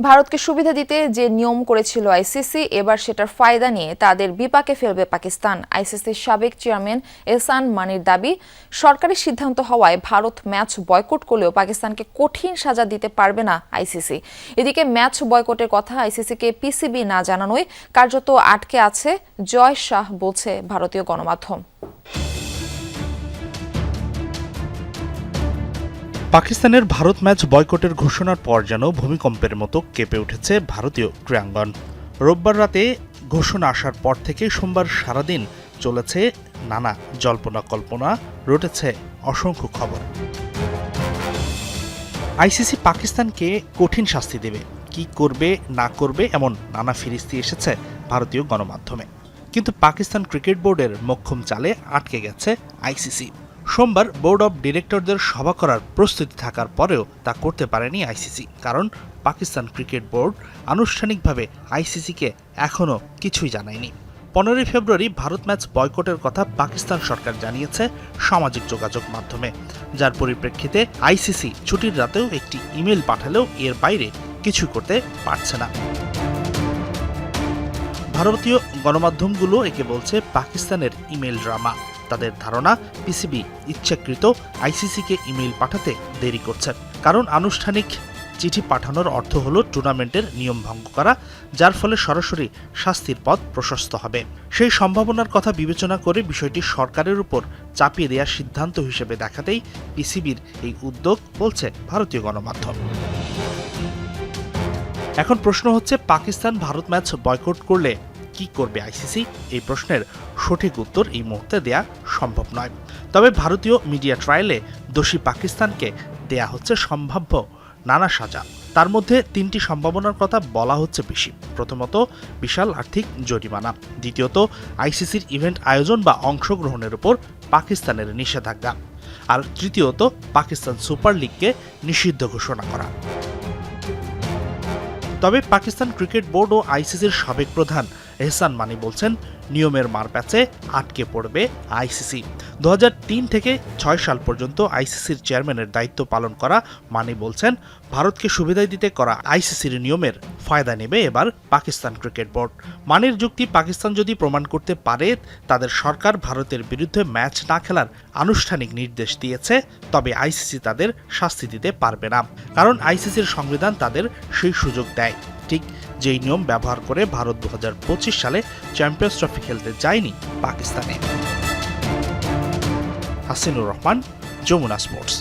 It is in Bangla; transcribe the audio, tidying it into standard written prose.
ভারতকে সুবিধা দিতে যে নিয়ম করেছিল আইসিসি, এবার সেটার ফায়দা নিয়ে তাদের বিপাকে ফেলবে পাকিস্তান। আইসিসির সাবেক চেয়ারম্যান এহসান মানির দাবি, সরকারি সিদ্ধান্ত হওয়ায় ভারত ম্যাচ বয়কট করলেও পাকিস্তানকে কঠিন সাজা দিতে পারবে না আইসিসি। এদিকে ম্যাচ বয়কটের কথা আইসিসিকে পিসিবি না জানানোয় কার্যত আটকে আছে জয় শাহ, বলছে ভারতীয় গণমাধ্যম। পাকিস্তানের ভারত ম্যাচ বয়কটের ঘোষণার পর যেন ভূমিকম্পের মতো কেঁপে উঠেছে ভারতীয় ক্রীড়াঙ্গন। রোববার রাতে ঘোষণা আসার পর থেকে সোমবার সারাদিন চলেছে নানা জল্পনা কল্পনা, রটেছে অসংখ্য খবর। আইসিসি পাকিস্তানকে কঠিন শাস্তি দেবে, কি করবে না করবে এমন নানা ফিরিস্তি এসেছে ভারতীয় গণমাধ্যমে। কিন্তু পাকিস্তান ক্রিকেট বোর্ডের মোক্ষম চালে আটকে গেছে আইসিসি। সোমবার বোর্ড অব ডিরেক্টরদের সভা করার প্রস্তুতি থাকার পরেও তা করতে পারেনি আইসিসি, কারণ পাকিস্তান ক্রিকেট বোর্ড আনুষ্ঠানিকভাবে আইসিসিকে এখনও কিছুই জানায়নি। 15 ফেব্রুয়ারি ভারত ম্যাচ বয়কটের কথা পাকিস্তান সরকার জানিয়েছে সামাজিক যোগাযোগ মাধ্যমে, যার পরিপ্রেক্ষিতে আইসিসি ছুটির রাতেও একটি ইমেল পাঠালেও এর বাইরে কিছু করতে পারছে না। ভারতীয় গণমাধ্যমগুলো একে বলছে পাকিস্তানের ইমেল ড্রামা। তাদের ধারণা পিসিবি ইচ্ছাকৃত আইসিসিকে ইমেল পাঠাতে দেরি করছে, কারণ আনুষ্ঠানিক চিঠি পাঠানোর অর্থ হলো টুর্নামেন্টের নিয়ম ভঙ্গ করা, যার ফলে সরাসরি শাস্তির পথ প্রশস্ত হবে। সেই সম্ভাবনার কথা বিবেচনা করে বিষয়টি সরকারের উপর চাপিয়ে দেওয়ার সিদ্ধান্ত হিসেবে দেখাতেই পিসিবির এই উদ্যোগ, বলছে ভারতীয় গণমাধ্যম। এখন প্রশ্ন হচ্ছে, পাকিস্তান ভারত ম্যাচ বয়কট করলে কি করবে আইসিসি? এই প্রশ্নের সঠিক উত্তর এই মুহূর্তে দেয়া সম্ভব নয়। তবে ভারতীয় মিডিয়া ট্রায়ালে দোষী পাকিস্তানকে দেয়া হচ্ছে সম্ভাব্য নানা সাজা। তার মধ্যে 3টি সম্ভাবনার কথা বলা হচ্ছে বেশি। প্রথমত, বিশাল আর্থিক জরিমানা। দ্বিতীয়ত, আইসিসির ইভেন্ট আয়োজন বা অংশগ্রহণের উপর পাকিস্তানের নিষেধাজ্ঞা। আর তৃতীয়ত, পাকিস্তান সুপার লিগকে নিষিদ্ধ ঘোষণা করা। তবে পাকিস্তান ক্রিকেট বোর্ড ও আইসিসির সাবেক প্রধান এহসান মানি বলছেন, নিয়মের মারপ্যাচে আটকে পড়বে আইসিসি। 2003 থেকে 6 সাল পর্যন্ত আইসিসির চেয়ারম্যানের দায়িত্ব পালন করা মানি বলছেন, ভারতকে সুবিধা দিতে করা আইসিসির নিয়মের ফায়দা নেবে এবার পাকিস্তান ক্রিকেট বোর্ড। মানির যুক্তি, পাকিস্তান যদি প্রমাণ করতে পারে তাদের সরকার ভারতের বিরুদ্ধে ম্যাচ না খেলার আনুষ্ঠানিক নির্দেশ দিয়েছে, তবে আইসিসি তাদের শাস্তি দিতে পারবে না, কারণ আইসিসির সংবিধান তাদের সেই সুযোগ দেয়। ঠিক যেই নিয়ম ব্যবহার করে ভারত 2025 সালে চ্যাম্পিয়ন্স ট্রফি খেলতে যায়নি পাকিস্তানে। হাসিনুর রহমান, যমুনা স্পোর্টস।